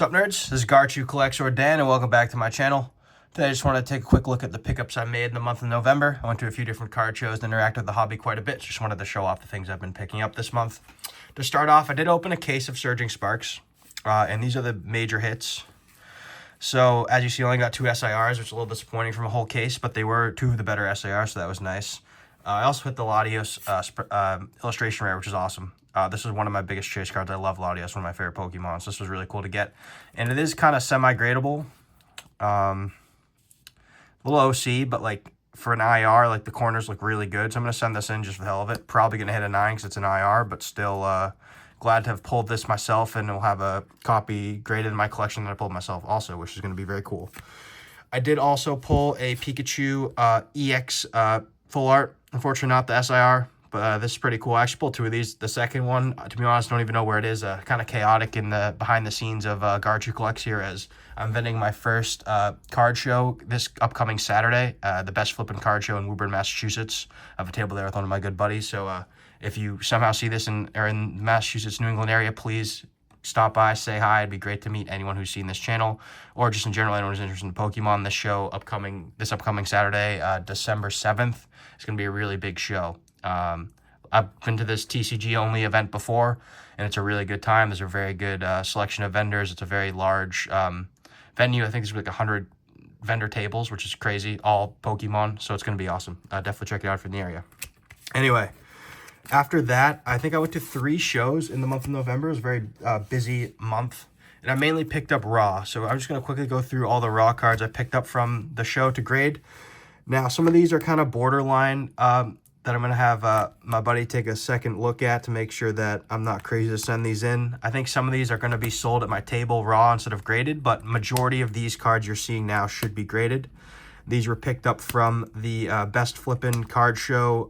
What's up, nerds? This is Garchu Collects or Dan, and welcome back to my channel. Today I just want to take a quick look at the pickups I made in the month of November. I went to a few different card shows and interacted with the hobby quite a bit. Just wanted to show off the things I've been picking up this month. To start off, I did open a case of Surging Sparks, and these are the major hits. So, as you see, I only got two SIRs, which is a little disappointing from a whole case, but they were two of the better SIRs, so that was nice. I also hit the Latios illustration rare, which is awesome. This is one of my biggest chase cards. I love Latios, one of my favorite Pokemon, so this was really cool to get. And it is kind of semi-gradable. A little OC, but like for an IR, like the corners look really good. So I'm going to send this in just for the hell of it. Probably going to hit a 9 because it's an IR, but still glad to have pulled this myself, and we'll have a copy graded in my collection that I pulled myself also, which is going to be very cool. I did also pull a Pikachu EX full art. Unfortunately, not the SIR, but this is pretty cool. I actually pulled two of these. The second one, to be honest, don't even know where it is. Kind of chaotic in the behind the scenes of Garchu Collects here, as I'm vending my first card show this upcoming Saturday, the Best Flippin' Card Show in Woburn, Massachusetts. I have a table there with one of my good buddies, so if you somehow see this in the Massachusetts, New England area, please stop by, say hi. It'd be great to meet anyone who's seen this channel, or just in general anyone who's interested in Pokemon. This show this upcoming Saturday, December 7th, it's going to be a really big show. I've been to this TCG only event before, and it's a really good time. There's a very good selection of vendors. It's a very large venue. I think there's like 100 vendor tables, which is crazy, all Pokemon, so it's going to be awesome. Definitely check it out if you're in the area. Anyway, after that, I think I went to 3 shows in the month of November. It was a very busy month, and I mainly picked up raw. So I'm just going to quickly go through all the raw cards I picked up from the show to grade. Now, some of these are kind of borderline that I'm going to have my buddy take a second look at to make sure that I'm not crazy to send these in. I think some of these are going to be sold at my table raw instead of graded, but majority of these cards you're seeing now should be graded. These were picked up from the Best Flippin' Card Show,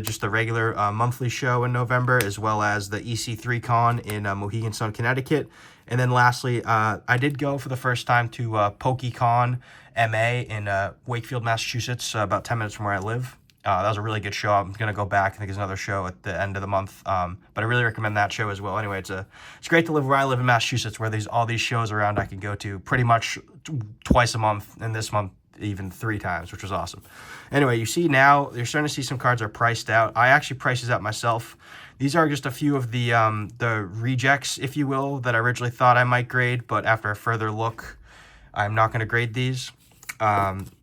just the regular monthly show in November, as well as the EC3 Con in Mohegan Sun, Connecticut. And then lastly, I did go for the first time to PokeCon MA in Wakefield, Massachusetts, about 10 minutes from where I live. That was a really good show. I'm going to go back. I think there's another show at the end of the month, but I really recommend that show as well. Anyway, it's great to live where I live in Massachusetts, where all these shows around I can go to pretty much twice a month, and this month even 3 times, which was awesome. Anyway, you see now, you're starting to see some cards are priced out. I actually priced these out myself. These are just a few of the rejects, if you will, that I originally thought I might grade, but after a further look, I'm not going to grade these.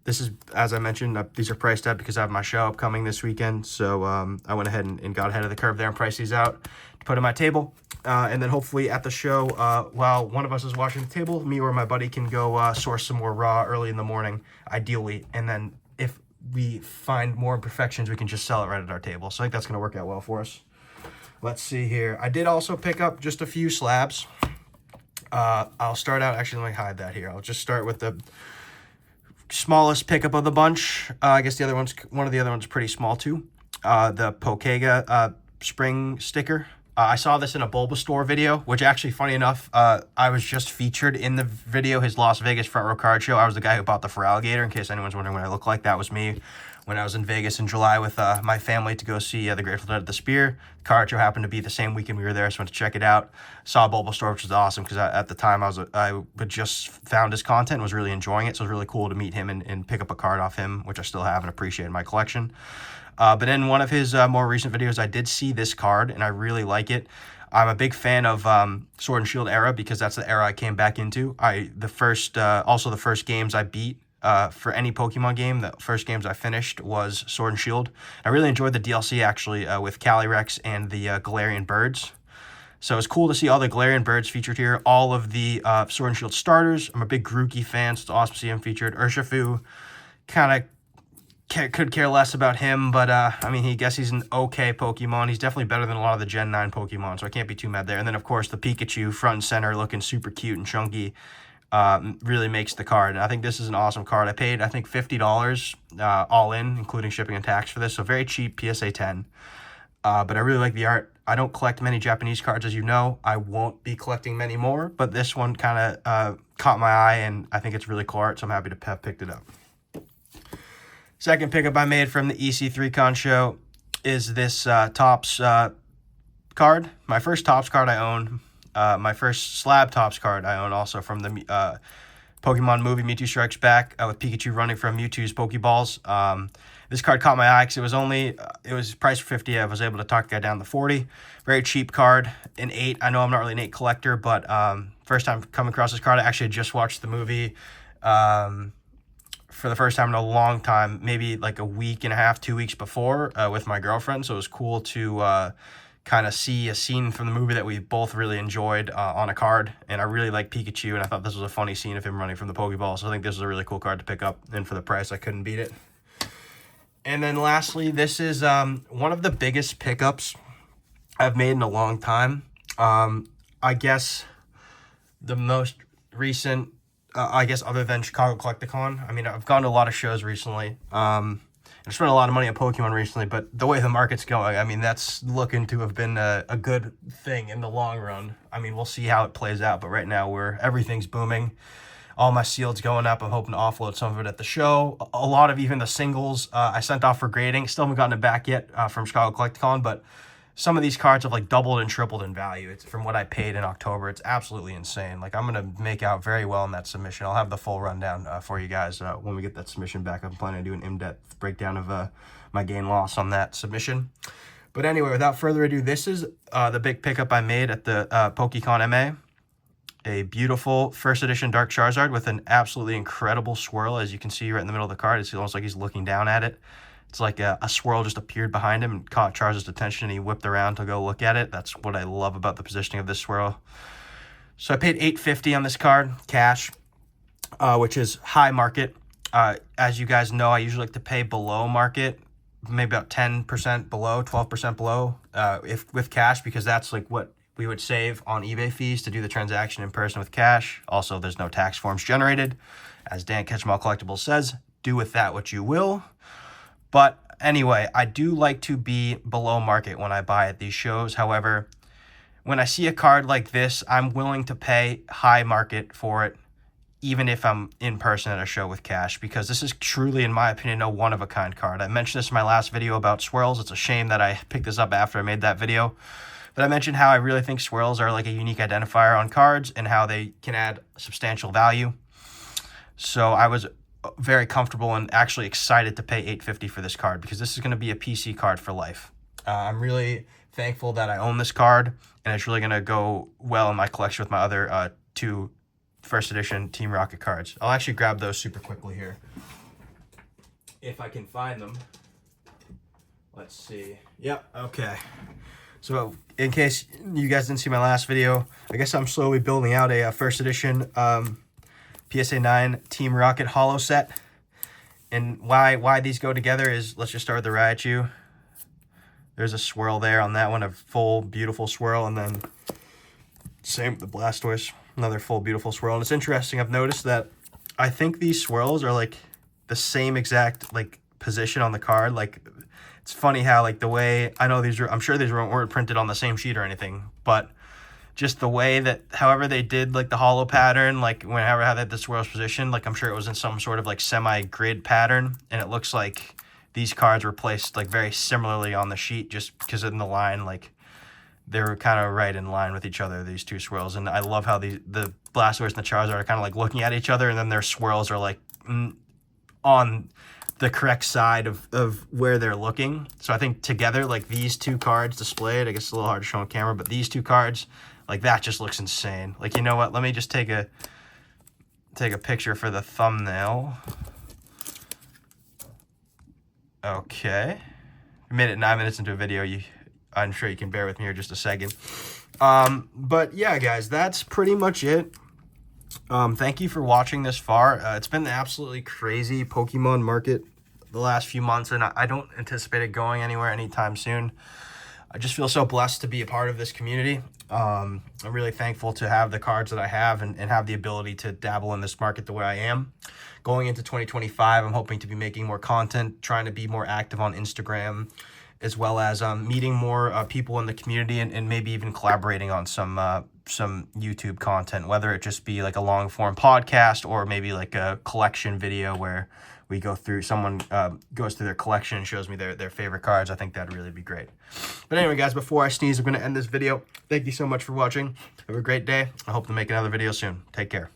This is, as I mentioned, these are priced out because I have my show upcoming this weekend, so I went ahead and got ahead of the curve there and priced these out to put on my table. And then hopefully at the show, while one of us is watching the table, me or my buddy can go source some more raw early in the morning, ideally. And then if we find more imperfections, we can just sell it right at our table. So I think that's going to work out well for us. Let's see here. I did also pick up just a few slabs. I'll start out, actually, let me hide that here. I'll just start with the smallest pickup of the bunch. I guess one of the other ones is pretty small too. The Pokega spring sticker. I saw this in a Bulbasaur video, which actually, funny enough, I was just featured in the video, his Las Vegas front row card show. I was the guy who bought the Feraligatr, in case anyone's wondering what I look like. That was me when I was in Vegas in July with my family to go see the Grateful Dead at the Spear. The card show happened to be the same weekend we were there, so I went to check it out. Saw Bulbasaur, which was awesome, because at the time I had just found his content and was really enjoying it, so it was really cool to meet him and pick up a card off him, which I still have and appreciate in my collection. But in one of his more recent videos, I did see this card, and I really like it. I'm a big fan of Sword and Shield era, because that's the era I came back into. The first games I beat for any Pokemon game, the first games I finished was Sword and Shield. I really enjoyed the DLC, actually, with Calyrex and the Galarian birds. So it's cool to see all the Galarian birds featured here, all of the Sword and Shield starters. I'm a big Grookey fan, so it's awesome to see him featured. Urshifu, kind of could care less about him, but I mean, he's an okay Pokemon. He's definitely better than a lot of the Gen 9 Pokemon, so I can't be too mad there. And then, of course, the Pikachu front and center, looking super cute and chunky, really makes the card. And I think this is an awesome card. I paid, I think, $50 all in, including shipping and tax for this, so very cheap, PSA 10. But I really like the art. I don't collect many Japanese cards, as you know. I won't be collecting many more, but this one kind of caught my eye, and I think it's really cool art, so I'm happy to have picked it up. Second pickup I made from the EC3 Con show is this Topps card. My first Topps card I owned. my first Slab Tops card I own also from the Pokemon movie Mewtwo Strikes Back with Pikachu running from Mewtwo's Pokeballs. This card caught my eye because it was priced for 50. I was able to talk the guy down to 40. Very cheap card. An 8. I know I'm not really an 8 collector, but first time coming across this card, I actually just watched the movie for the first time in a long time, maybe like a week and a half, 2 weeks before with my girlfriend. So it was cool to kind of see a scene from the movie that we both really enjoyed on a card. And I really like Pikachu, and I thought this was a funny scene of him running from the Pokeball. So I think this is a really cool card to pick up, and for the price, I couldn't beat it. And then lastly, this is one of the biggest pickups I've made in a long time. I guess the most recent, other than Chicago Collecticon. I mean, I've gone to a lot of shows recently. I spent a lot of money on Pokemon recently, but the way the market's going, I mean, that's looking to have been a good thing in the long run. I mean, we'll see how it plays out, but right now everything's booming. All my sealed's going up. I'm hoping to offload some of it at the show. A lot of even the singles I sent off for grading. Still haven't gotten it back yet from Chicago Collecticon, but some of these cards have like doubled and tripled in value. It's from what I paid in October. It's absolutely insane. Like, I'm going to make out very well in that submission. I'll have the full rundown for you guys when we get that submission back. I'm planning to do an in-depth breakdown of my gain loss on that submission. But anyway, without further ado, this is the big pickup I made at the PokeCon MA. A beautiful first edition Dark Charizard with an absolutely incredible swirl. As you can see right in the middle of the card, it's almost like he's looking down at it. It's like a swirl just appeared behind him and caught Charizard's attention, and he whipped around to go look at it. That's what I love about the positioning of this swirl. So I paid $850 on this card, cash, which is high market. As you guys know, I usually like to pay below market, maybe about 10% below, 12% below, if with cash, because that's like what we would save on eBay fees to do the transaction in person with cash. Also, there's no tax forms generated. As Dan Ketchum Collectibles says, do with that what you will. But anyway, I do like to be below market when I buy at these shows. However, when I see a card like this, I'm willing to pay high market for it, even if I'm in person at a show with cash, because this is truly, in my opinion, a one-of-a-kind card. I mentioned this in my last video about swirls. It's a shame that I picked this up after I made that video. But I mentioned how I really think swirls are like a unique identifier on cards and how they can add substantial value. So I was very comfortable and actually excited to pay $850 for this card, because this is going to be a PC card for life. I'm really thankful that I own this card, and it's really going to go well in my collection with my other two first edition Team Rocket cards. I'll actually grab those super quickly here, if I can find them. Let's see. Yep, okay. So in case you guys didn't see my last video, I guess I'm slowly building out a first edition PSA 9 Team Rocket holo set. And why these go together is, let's just start with the Raichu. There's a swirl there on that one, a full beautiful swirl, and then same with the Blastoise, another full beautiful swirl. And it's interesting, I've noticed that I think these swirls are like the same exact like position on the card. Like, it's funny how like the way, I know these are, I'm sure these weren't printed on the same sheet or anything, but just the way that, however they did like the holo pattern, like whenever I had the swirls positioned, like I'm sure it was in some sort of like semi-grid pattern, and it looks like these cards were placed like very similarly on the sheet, just because in the line, like they were kind of right in line with each other, these two swirls. And I love how the Blastoise and the Charizard are kind of like looking at each other, and then their swirls are like on the correct side of where they're looking. So I think together, like these two cards displayed, I guess it's a little hard to show on camera, but these two cards, like that just looks insane. Like, you know what? Let me just take a picture for the thumbnail. Okay. We made it 9 minutes into a video. I'm sure you can bear with me here just a second. But yeah, guys, that's pretty much it. Thank you for watching this far. It's been an absolutely crazy Pokemon market the last few months, and I don't anticipate it going anywhere anytime soon. I just feel so blessed to be a part of this community. I'm really thankful to have the cards that I have and have the ability to dabble in this market the way I am. Going into 2025, I'm hoping to be making more content, trying to be more active on Instagram, as well as meeting more people in the community and maybe even collaborating on some some YouTube content, whether it just be like a long form podcast or maybe like a collection video where we go through, someone goes through their collection and shows me their favorite cards. I think that'd really be great. But anyway, guys, before I sneeze, I'm going to end this video. Thank you so much for watching. Have a great day. I hope to make another video soon. Take care.